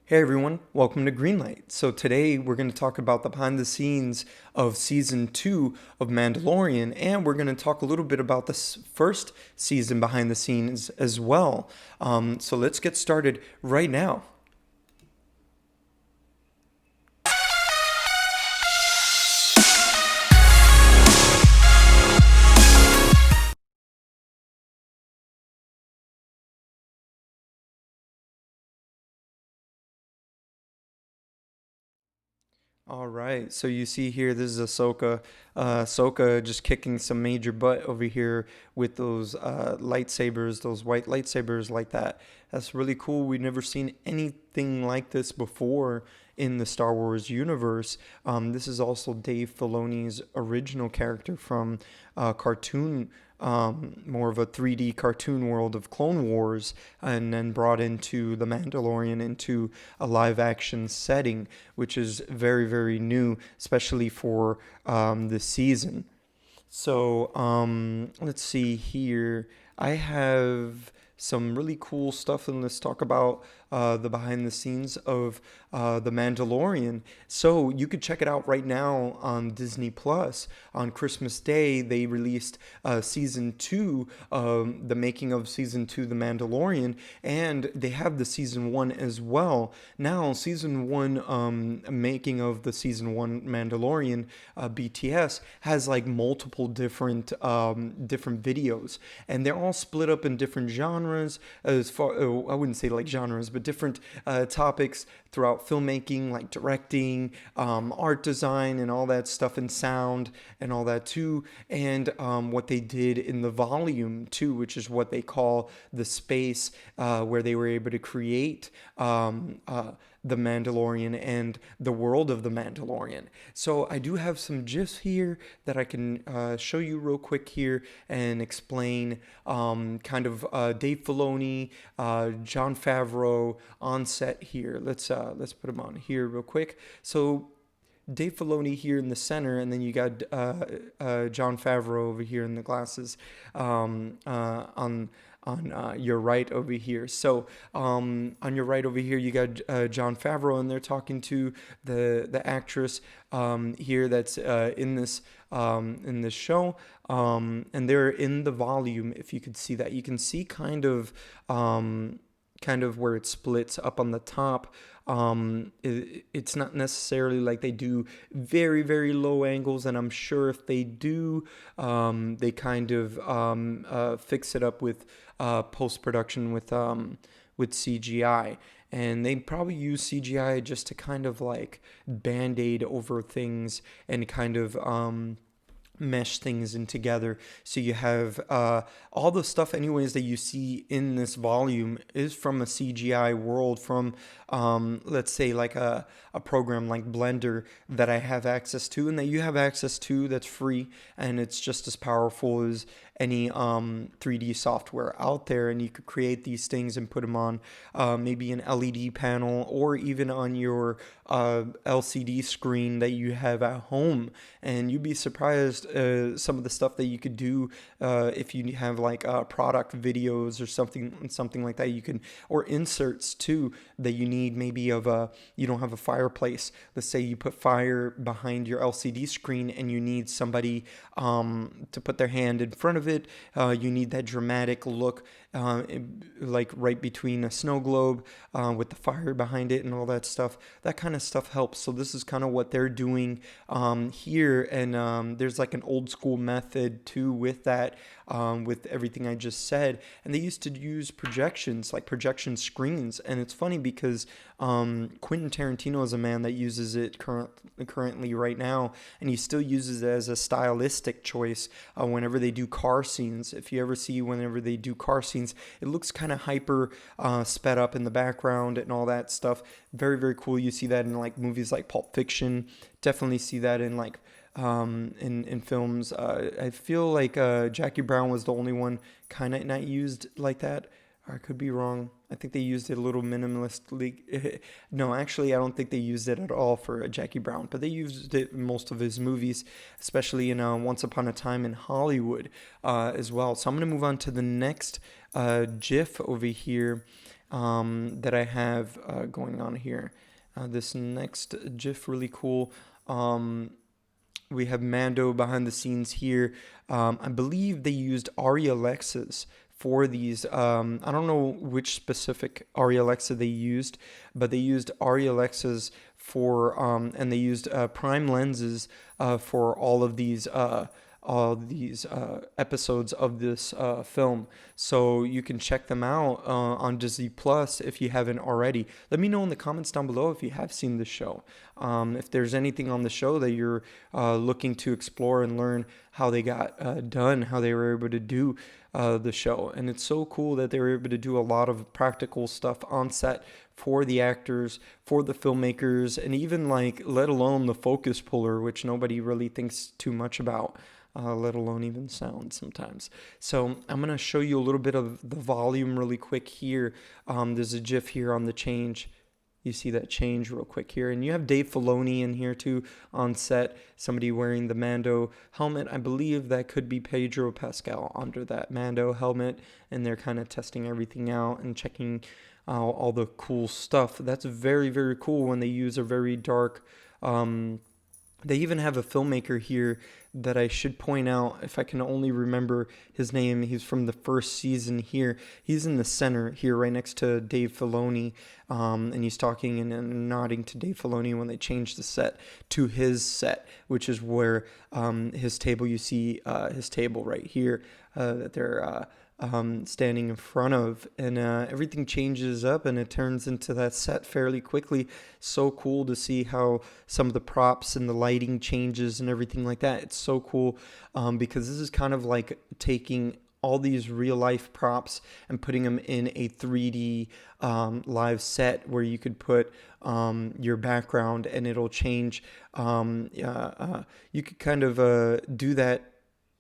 Hey everyone, welcome to Greenlight. So today we're going to talk about the behind the scenes of season 2 of Mandalorian, and we're going to talk a little bit about this first season behind the scenes as well. So let's get started right now. All right, so you see here, this is Ahsoka. Ahsoka just kicking some major butt over here with those lightsabers, those white lightsabers like that. That's really cool. We've never seen anything like this before in the Star Wars universe. This is also Dave Filoni's original character from cartoon, more of a 3D cartoon world of Clone Wars, and then brought into The Mandalorian into a live action setting, which is very, very new, especially for this season. So let's see here. I have some really cool stuff, and let's talk about the behind the scenes of The Mandalorian. So you could check it out right now on Disney Plus. On Christmas Day, they released season 2, the making of season 2, The Mandalorian, and they have the season 1 as well. Now, season 1, making of the season 1 Mandalorian, BTS, has like multiple different videos, and they're all split up in different genres. As far, I wouldn't say like genres, but different topics throughout filmmaking, like directing, art design, and all that stuff, and sound, and all that too. And what they did in the volume too, which is what they call the space where they were able to create the Mandalorian and the world of the Mandalorian. So I do have some GIFs here that I can show you real quick here and explain kind of Dave Filoni, Jon Favreau on set here. Let's put them on here real quick. So Dave Filoni here in the center, and then you got Jon Favreau over here in the glasses on your right over here. So on your right over here, you got Jon Favreau, and they're talking to the actress here that's in this show, and they're in the volume. If you could see that, you can see kind of where it splits up on the top. It's not necessarily like they do very, very low angles, and I'm sure if they do, they kind of fix it up with post production with CGI. And they probably use CGI just to kind of like band aid over things and kind of mesh things in together, so you have all the stuff anyways that you see in this volume is from a CGI world, from let's say like a program like Blender that I have access to and that you have access to, that's free, and it's just as powerful as any 3D software out there, and you could create these things and put them on maybe an LED panel or even on your LCD screen that you have at home, and you'd be surprised some of the stuff that you could do if you have like product videos or something like that. You can, or inserts too that you need, maybe of a, you don't have a fireplace. Let's say you put fire behind your LCD screen and you need somebody to put their hand in front of it. You need that dramatic look, like right between a snow globe with the fire behind it and all that stuff. That kind of stuff helps. So this is kind of what they're doing here, and there's like an old school method too with that, with everything I just said. And they used to use projections, like projection screens, and it's funny because Quentin Tarantino is a man that uses it currently right now, and he still uses it as a stylistic choice whenever they do car scenes. If you ever see whenever they do car scenes, it looks kind of hyper sped up in the background and all that stuff. Very, very cool. You see that in like movies like Pulp Fiction. Definitely see that in like in films. I feel like Jackie Brown was the only one kind of not used like that. Or I could be wrong. I think they used it a little minimalistically. No, actually, I don't think they used it at all for Jackie Brown, but they used it in most of his movies, especially in Once Upon a Time in Hollywood as well. So I'm going to move on to the next GIF over here. that I have going on here. This next GIF really cool. We have Mando behind the scenes here. I believe they used Arri Alexas for these. I don't know which specific Arri Alexa they used, but they used Arri Alexas for, and they used prime lenses for all these episodes of this film. So you can check them out on Disney Plus if you haven't already. Let me know in the comments down below if you have seen this show. If there's anything on the show that you're looking to explore and learn how they got done, how they were able to do the show. And it's so cool that they were able to do a lot of practical stuff on set for the actors, for the filmmakers, and even like, let alone the focus puller, which nobody really thinks too much about. Let alone even sound sometimes. So I'm going to show you a little bit of the volume really quick here. There's a GIF here on the change. You see that change real quick here. And you have Dave Filoni in here too on set. Somebody wearing the Mando helmet. I believe that could be Pedro Pascal under that Mando helmet. And they're kind of testing everything out and checking all the cool stuff. That's very, very cool when they use a very dark... They even have a filmmaker here that I should point out, if I can only remember his name. He's from the first season here. He's in the center here right next to Dave Filoni, and he's talking and nodding to Dave Filoni when they changed the set to his set, which is where his table, you see his table right here that they're standing in front of, and everything changes up and it turns into that set fairly quickly. So cool to see how some of the props and the lighting changes and everything like that. It's so cool because this is kind of like taking all these real life props and putting them in a 3D live set where you could put your background and it'll change. You could kind of do that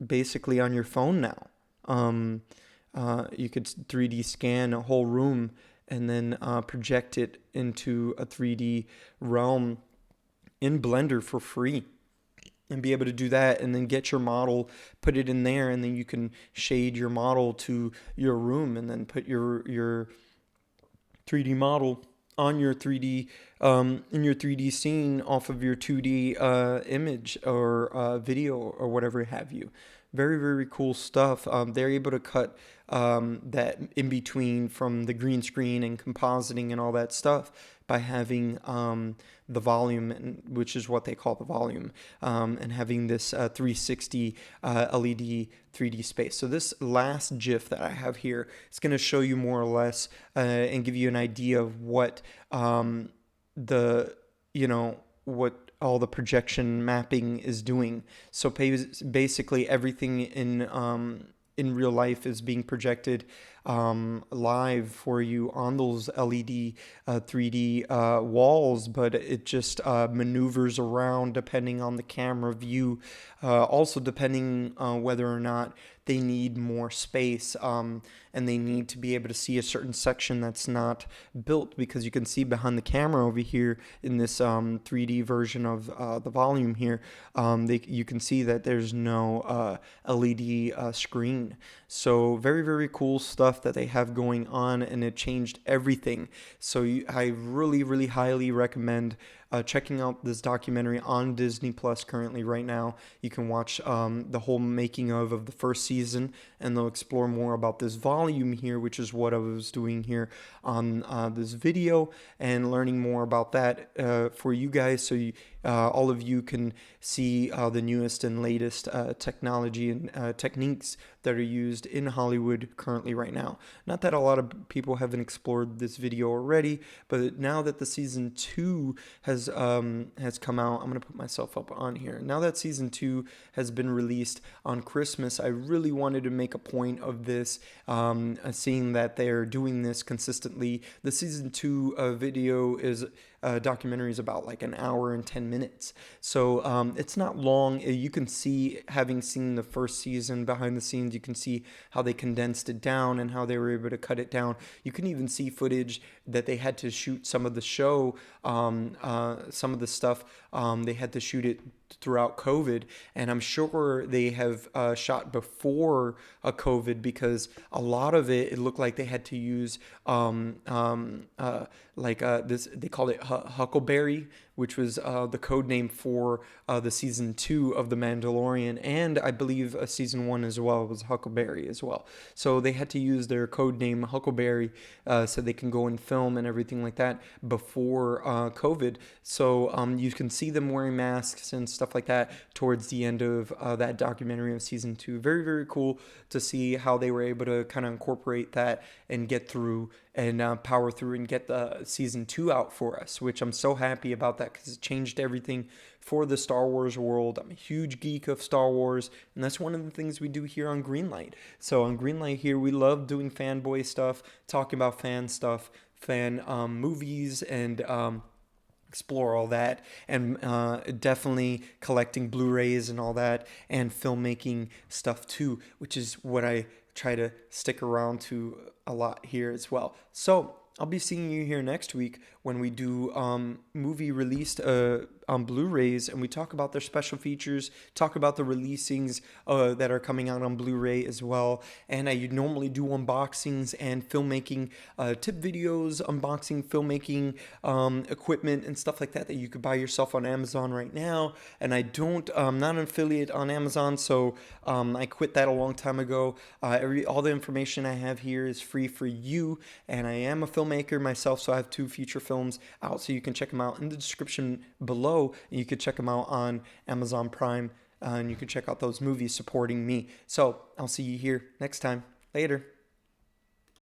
basically on your phone now. You could 3D scan a whole room and then project it into a 3D realm in Blender for free, and be able to do that, and then get your model, put it in there, and then you can shade your model to your room, and then put your 3D model on your 3D in your 3D scene off of your 2D image or video or whatever have you. Very, very cool stuff. They're able to cut that in between from the green screen and compositing and all that stuff by having the volume, which is what they call the volume, and having this 360 LED 3D space. So this last GIF that I have here is going to show you more or less and give you an idea of what what all the projection mapping is doing. So basically everything in real life is being projected live for you on those LED 3D walls, but it just maneuvers around depending on the camera view, also depending whether or not they need more space, and they need to be able to see a certain section that's not built, because you can see behind the camera over here in this 3D version of the volume here, you can see that there's no LED screen. So very, very cool stuff that they have going on, and it changed everything. So I really, really highly recommend checking out this documentary on Disney Plus currently right now. You can watch the whole making of the first season, and they'll explore more about this volume here, which is what I was doing here on this video, and learning more about that for you guys, so all of you can see the newest and latest technology and techniques that are used in Hollywood currently right now. Not that a lot of people haven't explored this video already, but now that the season 2 has come out, I'm gonna put myself up on here. Now that season 2 has been released on Christmas, I really wanted to make a point of this, seeing that they're doing this consistently. The season 2 video is documentary is about like an hour and 10 minutes. So it's not long. You can see, having seen the first season behind the scenes, you can see how they condensed it down and how they were able to cut it down. You can even see footage that they had to shoot some of the show, some of the stuff. They had to shoot it throughout COVID, and I'm sure they have shot before COVID, because a lot of it looked like they had to use this, they called it Huckleberry, which was the code name for the season 2 of The Mandalorian, and I believe season 1 as well was Huckleberry as well. So they had to use their code name Huckleberry so they can go and film and everything like that before COVID. So you can see them wearing masks and stuff like that towards the end of that documentary of season 2. Very, very cool to see how they were able to kind of incorporate that and get through and power through and get the season 2 out for us, which I'm so happy about that, because it changed everything for the Star Wars world. I'm a huge geek of Star Wars, and that's one of the things we do here on Greenlight. So on Greenlight here, we love doing fanboy stuff, talking about fan stuff, fan movies, and explore all that, and definitely collecting Blu-rays and all that, and filmmaking stuff too, which is what I try to stick around to a lot here as well. So I'll be seeing you here next week when we do movie released on Blu-rays, and we talk about their special features, talk about the releasings that are coming out on Blu-ray as well. And I normally do unboxings and filmmaking tip videos, unboxing filmmaking equipment and stuff like that you could buy yourself on Amazon right now. And I'm not an affiliate on Amazon, so I quit that a long time ago. All the information I have here is free for you, and I am a filmmaker myself, so I have 2 feature films out, so you can check them out in the description below. And you could check them out on Amazon Prime, and you can check out those movies supporting me. So I'll see you here next time. Later.